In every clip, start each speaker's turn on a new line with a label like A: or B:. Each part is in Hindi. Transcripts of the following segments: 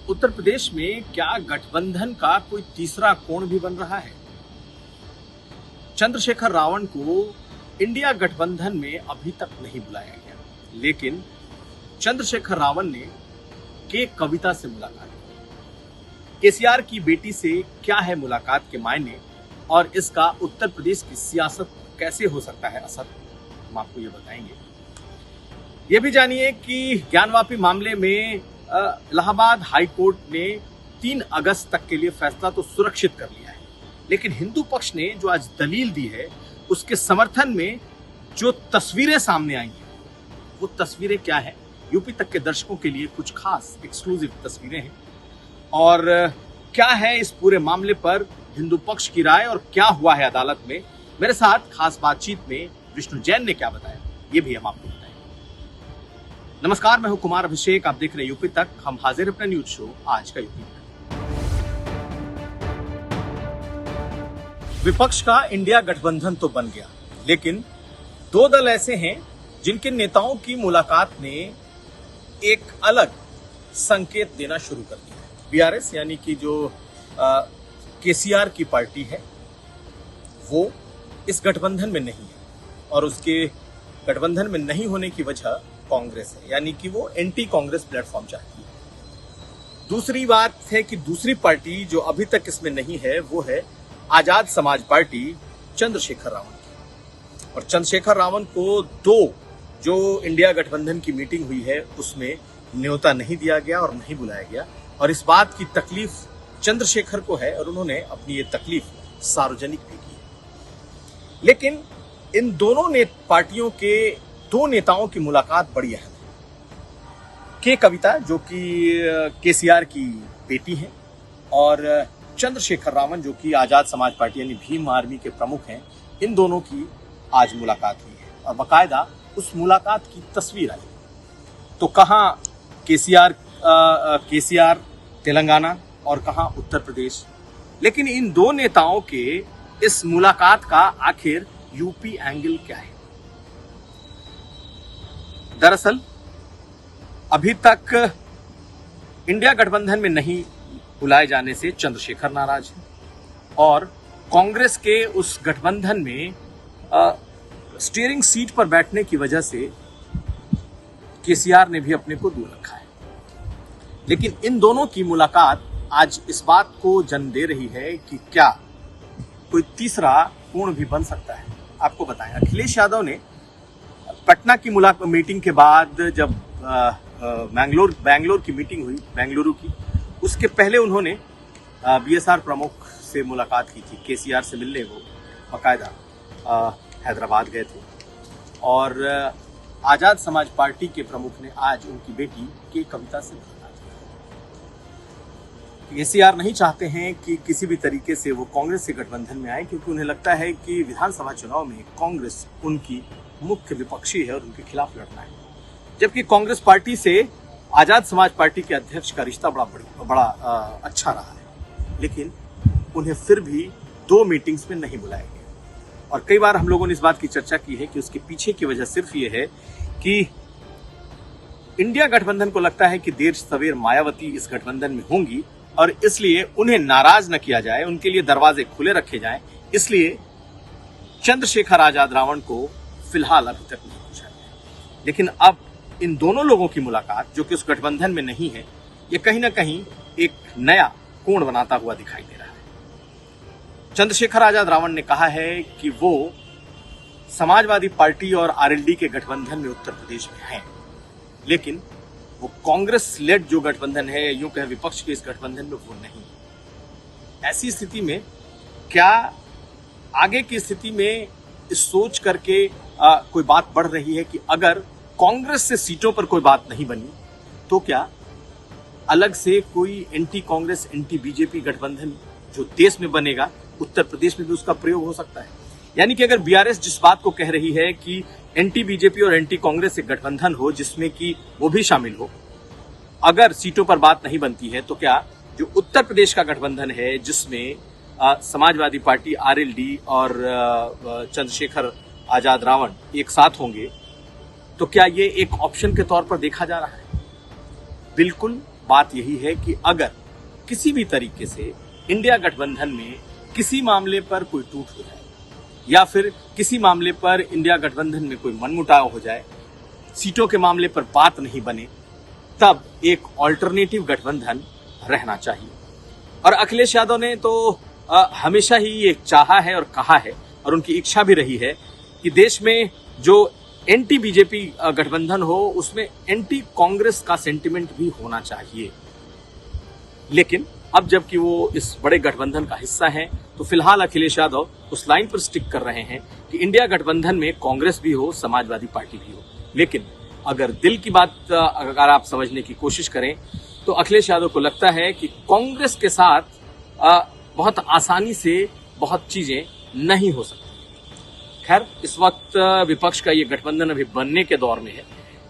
A: उत्तर प्रदेश में क्या गठबंधन का कोई तीसरा कोण भी बन रहा है? चंद्रशेखर रावण को इंडिया गठबंधन में अभी तक नहीं बुलाया गया, लेकिन चंद्रशेखर रावण ने के कविता से मुलाकात की। केसीआर की बेटी से क्या है मुलाकात के मायने और इसका उत्तर प्रदेश की सियासत कैसे हो सकता है असर, हम आपको ये बताएंगे। ये भी जानिए कि ज्ञानवापी मामले में इलाहाबाद हाई कोर्ट ने 3 अगस्त तक के लिए फैसला तो सुरक्षित कर लिया है, लेकिन हिंदू पक्ष ने जो आज दलील दी है उसके समर्थन में जो तस्वीरें सामने आई हैं, वो तस्वीरें क्या है, यूपी तक के दर्शकों के लिए कुछ खास एक्सक्लूसिव तस्वीरें हैं। और क्या है इस पूरे मामले पर हिंदू पक्ष की राय और क्या हुआ है अदालत में, मेरे साथ खास बातचीत में विष्णु जैन ने क्या बताया, ये भी हम आपको बताएंगे। नमस्कार, मैं हूं कुमार अभिषेक, आप देख रहे हैं यूपी तक। हम हाजिर अपना न्यूज शो आज का यूपी तक। विपक्ष का इंडिया गठबंधन तो बन गया, लेकिन 2 दल ऐसे हैं जिनके नेताओं की मुलाकात ने एक अलग संकेत देना शुरू कर दिया है। बीआरएस यानी कि जो केसीआर की पार्टी है वो इस गठबंधन में नहीं है और उसके गठबंधन में नहीं होने की वजह कांग्रेस है, यानी कि वो एंटी कांग्रेस प्लेटफॉर्म चाहती है। दूसरी बात है कि दूसरी पार्टी जो अभी तक इसमें नहीं है वो है आजाद समाज पार्टी चंद्रशेखर रावण की। और चंद्रशेखर रावण को 2 जो इंडिया गठबंधन की मीटिंग हुई है उसमें न्योता नहीं दिया गया और नहीं बुलाया गया, और इस बात की तकलीफ चंद्रशेखर को है और उन्होंने अपनी ये तकलीफ सार्वजनिक भी की है। लेकिन इन दोनों पार्टियों के 2 नेताओं की मुलाकात बड़ी अहम है। के कविता जो कि केसीआर की बेटी हैं और चंद्रशेखर रावण जो कि आजाद समाज पार्टी यानी भीम आर्मी के प्रमुख हैं, इन दोनों की आज मुलाकात हुई है और बाकायदा उस मुलाकात की तस्वीर आई। तो कहां केसीआर तेलंगाना और कहां उत्तर प्रदेश, लेकिन इन 2 नेताओं के इस मुलाकात का आखिर यूपी एंगल क्या है? दरअसल अभी तक इंडिया गठबंधन में नहीं बुलाए जाने से चंद्रशेखर नाराज है और कांग्रेस के उस गठबंधन में स्टीयरिंग सीट पर बैठने की वजह से केसीआर ने भी अपने को दूर रखा है। लेकिन इन दोनों की मुलाकात आज इस बात को जन्म दे रही है कि क्या कोई तीसरा कोण भी बन सकता है। आपको बताएं, अखिलेश यादव ने पटना की मीटिंग के बाद जब बैंगलोर की मीटिंग हुई, बेंगलुरु की, उसके पहले उन्होंने बीएसआर प्रमुख से मुलाकात की थी। केसीआर से मिलने वो बाकायदा हैदराबाद गए थे और आजाद समाज पार्टी के प्रमुख ने आज उनकी बेटी के कविता से मुलाकात की। केसीआर नहीं चाहते हैं कि किसी भी तरीके से वो कांग्रेस से गठबंधन में आए, क्योंकि उन्हें लगता है कि विधानसभा चुनाव में कांग्रेस उनकी मुख्य विपक्षी है और उनके खिलाफ लड़ना है, जबकि कांग्रेस पार्टी से आजाद समाज पार्टी के अध्यक्ष का रिश्ता बड़ा अच्छा रहा है। लेकिन उन्हें फिर भी 2 मीटिंग्स में नहीं बुलाया गया और कई बार हम लोगों ने इस बात की चर्चा की है कि उसके पीछे की वजह सिर्फ ये है कि इंडिया गठबंधन को लगता है कि देर सवेर मायावती इस गठबंधन में होंगी और इसलिए उन्हें नाराज न किया जाए, उनके लिए दरवाजे खुले रखे जाएं। इसलिए चंद्रशेखर आजाद रावण को फिलहाल अभी तक नहीं पूछा गया। लेकिन अब इन दोनों लोगों की मुलाकात जो कि उस गठबंधन में नहीं है, ये कहीं ना कहीं एक नया कोण बनाता हुआ दिखाई दे रहा है। चंद्रशेखर आजाद रावण ने कहा है कि वो समाजवादी पार्टी और आरएलडी के गठबंधन में उत्तर प्रदेश में हैं, लेकिन वो कांग्रेस लेड जो गठबंधन है, यूं कहे विपक्ष के इस गठबंधन में वो नहीं है। ऐसी स्थिति में क्या आगे की स्थिति में इस सोच करके कोई बात बढ़ रही है कि अगर कांग्रेस से सीटों पर कोई बात नहीं बनी तो क्या अलग से कोई एंटी कांग्रेस एंटी बीजेपी गठबंधन जो देश में बनेगा, उत्तर प्रदेश में भी उसका प्रयोग हो सकता है। यानी कि अगर बीआरएस जिस बात को कह रही है कि एंटी बीजेपी और एंटी कांग्रेस एक गठबंधन हो जिसमें कि वो भी शामिल हो, अगर सीटों पर बात नहीं बनती है तो क्या जो उत्तर प्रदेश का गठबंधन है जिसमें समाजवादी पार्टी आरएलडी और चंद्रशेखर आजाद रावण एक साथ होंगे, तो क्या ये एक ऑप्शन के तौर पर देखा जा रहा है? बिल्कुल बात यही है कि अगर किसी भी तरीके से इंडिया गठबंधन में किसी मामले पर कोई टूट हो जाए या फिर किसी मामले पर इंडिया गठबंधन में कोई मनमुटाव हो जाए, सीटों के मामले पर बात नहीं बने, तब एक ऑल्टरनेटिव गठबंधन रहना चाहिए। और अखिलेश यादव ने तो हमेशा ही ये चाहा है और कहा है और उनकी इच्छा भी रही है कि देश में जो एंटी बीजेपी गठबंधन हो उसमें एंटी कांग्रेस का सेंटिमेंट भी होना चाहिए। लेकिन अब जबकि वो इस बड़े गठबंधन का हिस्सा हैं, तो फिलहाल अखिलेश यादव उस लाइन पर स्टिक कर रहे हैं कि इंडिया गठबंधन में कांग्रेस भी हो, समाजवादी पार्टी भी हो। लेकिन अगर दिल की बात अगर आप समझने की कोशिश करें तो अखिलेश यादव को लगता है कि कांग्रेस के साथ बहुत आसानी से बहुत चीजें नहीं हो सकती। खैर, इस वक्त विपक्ष का ये गठबंधन अभी बनने के दौर में है।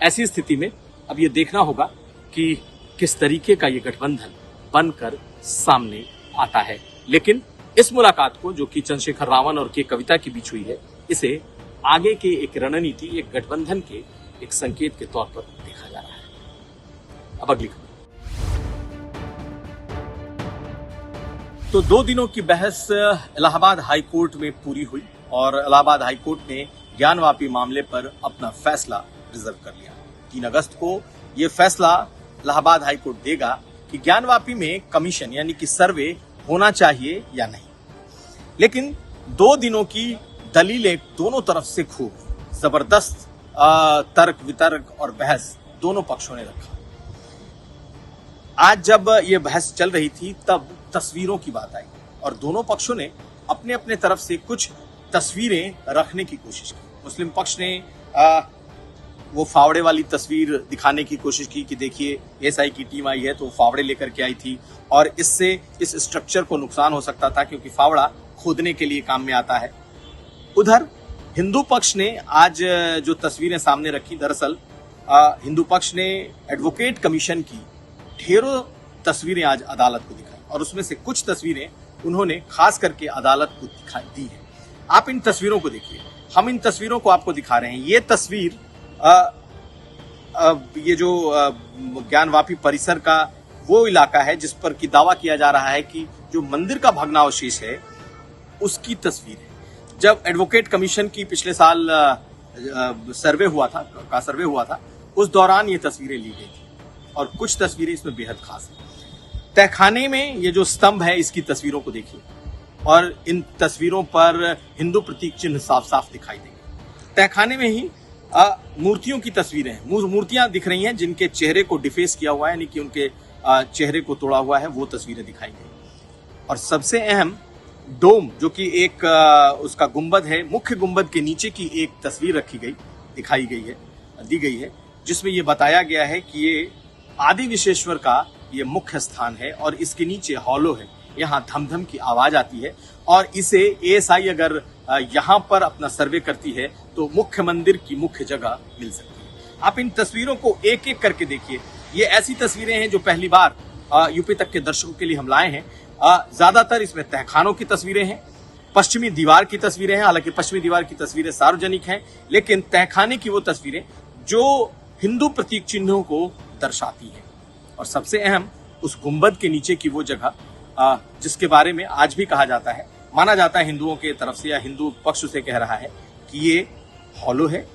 A: ऐसी स्थिति में अब ये देखना होगा कि किस तरीके का ये गठबंधन बनकर सामने आता है। लेकिन इस मुलाकात को, जो कि चंद्रशेखर रावण और के कविता के बीच हुई है, इसे आगे के एक रणनीति, एक गठबंधन के एक संकेत के तौर पर देखा जा रहा है। अब अगली खबर। तो 2 दिनों की बहस इलाहाबाद हाईकोर्ट में पूरी हुई और इलाहाबाद हाईकोर्ट ने ज्ञानवापी मामले पर अपना फैसला रिजर्व कर लिया। 3 अगस्त को यह फैसला इलाहाबाद हाईकोर्ट देगा कि ज्ञानवापी में कमीशन यानी कि सर्वे होना चाहिए या नहीं। लेकिन 2 दिनों की दलीलें दोनों तरफ से खूब जबरदस्त तर्क वितर्क और बहस दोनों पक्षों ने रखा। आज जब यह बहस चल रही थी तब तस्वीरों की बात आई और दोनों पक्षों ने अपने अपने तरफ से कुछ तस्वीरें रखने की कोशिश की। मुस्लिम पक्ष ने वो फावड़े वाली तस्वीर दिखाने की कोशिश की कि देखिए एएसआई की टीम आई है तो फावड़े लेकर के आई थी और इससे इस स्ट्रक्चर को नुकसान हो सकता था क्योंकि फावड़ा खोदने के लिए काम में आता है। उधर हिंदू पक्ष ने आज जो तस्वीरें सामने रखी, दरअसल हिंदू पक्ष ने एडवोकेट कमीशन की ढेरों तस्वीरें आज अदालत को दिखाई और उसमें से कुछ तस्वीरें उन्होंने खास करके अदालत को दिखाई दी है। आप इन तस्वीरों को देखिए, हम इन तस्वीरों को आपको दिखा रहे हैं। ये तस्वीर ये जो ज्ञानवापी परिसर का वो इलाका है जिस पर कि दावा किया जा रहा है कि जो मंदिर का भग्नावशेष है उसकी तस्वीर है। जब एडवोकेट कमीशन की पिछले साल सर्वे हुआ था उस दौरान ये तस्वीरें ली गई थी और कुछ तस्वीरें इसमें बेहद खास हैं। तहखाने में ये जो स्तंभ है इसकी तस्वीरों को देखिए और इन तस्वीरों पर हिंदू प्रतीक चिन्ह साफ साफ दिखाई देंगे। तहखाने में ही मूर्तियों की तस्वीरें हैं, मूर्तियां दिख रही हैं जिनके चेहरे को डिफेस किया हुआ है यानी कि उनके चेहरे को तोड़ा हुआ है, वो तस्वीरें दिखाई गई। और सबसे अहम डोम जो कि एक उसका गुंबद है, मुख्य गुंबद के नीचे की एक तस्वीर दी गई है जिसमें ये बताया गया है कि ये आदि विश्वेश्वर का ये मुख्य स्थान है और इसके नीचे हॉलो है, यहाँ धमधम की आवाज आती है और इसे एएसआई अगर यहाँ पर अपना सर्वे करती है तो मुख्य मंदिर की मुख्य जगह मिल सकती है। आप इन तस्वीरों को एक एक करके देखिए। ये ऐसी तस्वीरें हैं जो पहली बार यूपी तक के दर्शकों के लिए हम लाए हैं। ज्यादातर इसमें तहखानों की तस्वीरें हैं, पश्चिमी दीवार की तस्वीरें हैं। हालांकि पश्चिमी दीवार की तस्वीरें सार्वजनिक हैं, लेकिन तहखाने की वो तस्वीरें जो हिंदू प्रतीक चिन्हों को दर्शाती हैं। और सबसे अहम उस गुंबद के नीचे की वो जगह जिसके बारे में आज भी कहा जाता है, माना जाता है हिंदुओं के तरफ से या हिंदू पक्ष उसे कह रहा है कि ये हॉलो है,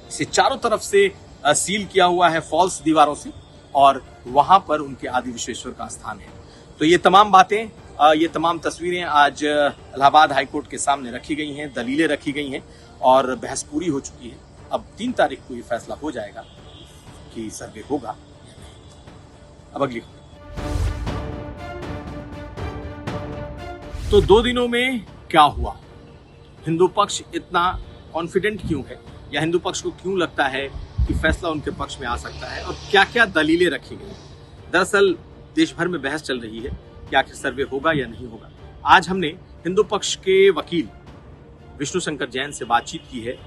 A: इसे चारों तरफ से सील किया हुआ है फॉल्स दीवारों से और वहां पर उनके आदि विश्वेश्वर का स्थान है। तो ये तमाम बातें, ये तमाम तस्वीरें आज इलाहाबाद हाईकोर्ट के सामने रखी गई हैं, दलीलें रखी गई हैं और बहस पूरी हो चुकी है। अब 3 तारीख को ये फैसला हो जाएगा कि सर्वे होगा या नहीं। अब अगली, तो 2 दिनों में क्या हुआ, हिंदू पक्ष इतना कॉन्फिडेंट क्यों है या हिंदू पक्ष को क्यों लगता है कि फैसला उनके पक्ष में आ सकता है और क्या क्या दलीलें रखी गई। दरअसल देश भर में बहस चल रही है कि आखिर सर्वे होगा या नहीं होगा। आज हमने हिंदू पक्ष के वकील विष्णु शंकर जैन से बातचीत की है।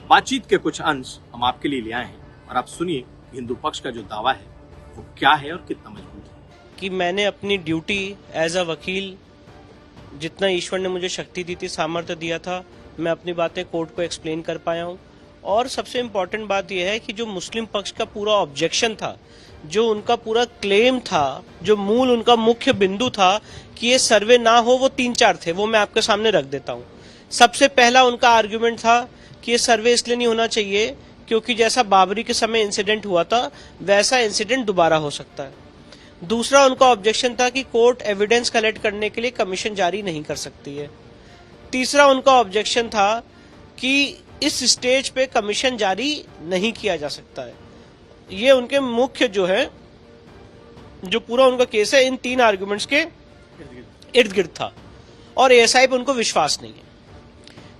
A: बातचीत के कुछ अंश हम आपके लिए ले आए हैं और आप सुनिए हिंदू पक्ष का जो दावा है वो क्या है और कितना मजबूत है।
B: कि मैंने अपनी ड्यूटी एज अ वकील, जितना ईश्वर ने मुझे शक्ति दी थी, सामर्थ्य दिया था, मैं अपनी बातें कोर्ट को एक्सप्लेन कर पाया हूँ और सबसे इम्पोर्टेंट बात यह है कि जो मुस्लिम पक्ष का पूरा ऑब्जेक्शन था, जो उनका पूरा क्लेम था, जो मूल उनका मुख्य बिंदु था कि ये सर्वे ना हो, वो 3-4 थे, वो मैं आपके सामने रख देता हूं। सबसे पहला उनका आर्ग्यूमेंट था कि ये सर्वे इसलिए नहीं होना चाहिए क्योंकि जैसा बाबरी के समय इंसिडेंट हुआ था वैसा इंसिडेंट दोबारा हो सकता है। दूसरा उनका ऑब्जेक्शन था कि कोर्ट एविडेंस कलेक्ट करने के लिए कमीशन जारी नहीं कर सकती है। तीसरा उनका ऑब्जेक्शन था कि इस स्टेज पे कमीशन जारी नहीं किया जा सकता है। ये उनके मुख्य जो पूरा उनका केस है इन 3 आर्गुमेंट्स के इर्द गिर्द था और एएसआई पे उनको विश्वास नहीं है।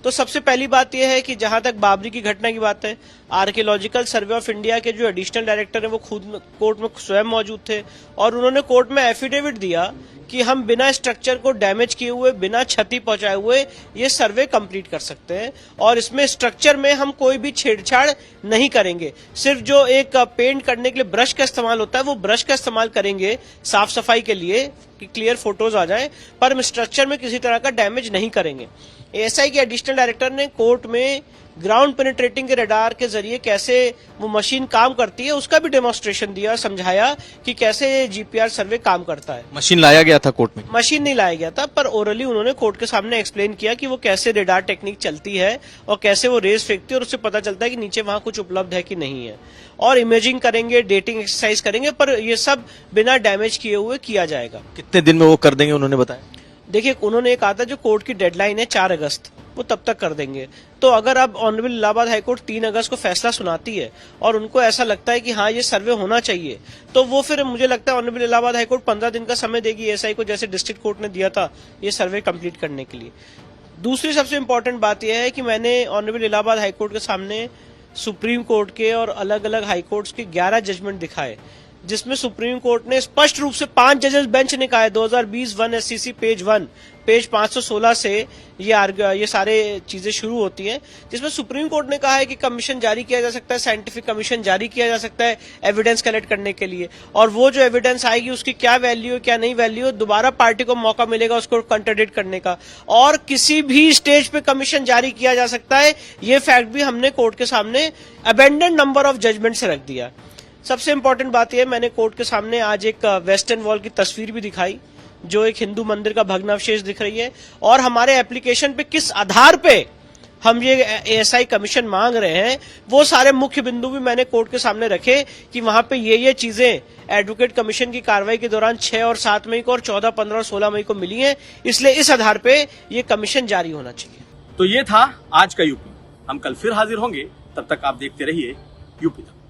B: तो सबसे पहली बात यह है कि जहां तक बाबरी की घटना की बात है, आर्कियोलॉजिकल सर्वे ऑफ इंडिया के जो एडिशनल डायरेक्टर है वो खुद कोर्ट में स्वयं मौजूद थे और उन्होंने कोर्ट में एफिडेविट दिया कि हम बिना स्ट्रक्चर को डैमेज किए हुए, बिना क्षति पहुंचाए हुए ये सर्वे कंप्लीट कर सकते हैं और इसमें स्ट्रक्चर में हम कोई भी छेड़छाड़ नहीं करेंगे। सिर्फ जो एक पेंट करने के लिए ब्रश का इस्तेमाल होता है वो ब्रश का इस्तेमाल करेंगे साफ सफाई के लिए कि क्लियर फोटोज आ जाए, पर स्ट्रक्चर में किसी तरह का डैमेज नहीं करेंगे। एएसआई के एडिशनल डायरेक्टर ने कोर्ट में ग्राउंड पेनिट्रेटिंग के रडार के जरिए कैसे वो मशीन काम करती है उसका भी डेमोन्स्ट्रेशन दिया, समझाया कि कैसे जीपीआर सर्वे काम करता है।
C: मशीन लाया गया था कोर्ट में?
B: मशीन नहीं लाया गया था, पर ओरली उन्होंने कोर्ट के सामने एक्सप्लेन किया कि वो कैसे रेडार टेक्निक चलती है और कैसे वो रेस फेंकती है और उससे पता चलता है कि नीचे वहां कुछ उपलब्ध है कि नहीं है। और इमेजिंग करेंगे, डेटिंग एक्सरसाइज करेंगे, पर ये सब बिना डैमेज किए हुए किया जाएगा।
C: कितने दिन में वो कर देंगे उन्होंने बताया?
B: देखिए, उन्होंने कहा था जो कोर्ट की डेडलाइन है 4 अगस्त, वो तब तक कर देंगे। तो अगर अब ऑनरेबल इलाहाबाद हाईकोर्ट 3 अगस्त को फैसला सुनाती है और उनको ऐसा लगता है कि हाँ ये सर्वे होना चाहिए, तो वो फिर मुझे लगता है ऑनरेबल इलाहाबाद हाईकोर्ट 15 दिन का समय देगी एएसआई को, जैसे डिस्ट्रिक्ट कोर्ट ने दिया था ये सर्वे कंप्लीट करने के लिए। दूसरी सबसे इंपॉर्टेंट बात यह है कि मैंने ऑनरेबल इलाहाबाद हाईकोर्ट के सामने सुप्रीम कोर्ट के और अलग अलग हाईकोर्ट्स के 11 जजमेंट दिखाए, जिसमें सुप्रीम कोर्ट ने स्पष्ट रूप से 5 जजेस बेंच ने कहा है 2020 1 SCC पेज 1 पेज 516 से ये सारे चीजें शुरू होती हैं, जिसमें सुप्रीम कोर्ट ने कहा है कि कमीशन जारी किया जा सकता है, साइंटिफिक कमीशन जारी किया जा सकता है एविडेंस कलेक्ट करने के लिए, और वो जो एविडेंस आएगी उसकी क्या वैल्यू है क्या नहीं वैल्यू है, दोबारा पार्टी को मौका मिलेगा उसको कंट्राडिक्ट करने का, और किसी भी स्टेज पे कमीशन जारी किया जा सकता है। ये फैक्ट भी हमने कोर्ट के सामने अबेंडेंट नंबर ऑफ जजमेंट से रख दिया। सबसे इंपॉर्टेंट बात यह, मैंने कोर्ट के सामने आज एक वेस्टर्न वॉल की तस्वीर भी दिखाई जो एक हिंदू मंदिर का भग्नावशेष दिख रही है, और हमारे एप्लीकेशन पे किस आधार पे हम ये एएसआई कमीशन मांग रहे हैं वो सारे मुख्य बिंदु भी मैंने कोर्ट के सामने रखे कि वहां पे ये चीजें एडवोकेट कमीशन की कार्रवाई के दौरान 6 और 7 मई को और 14, 15 और 16 मई को मिली है, इसलिए इस आधार पे ये कमीशन जारी होना चाहिए।
A: तो ये था आज का यूपी। हम कल फिर हाजिर होंगे, तब तक आप देखते रहिए यूपी तक।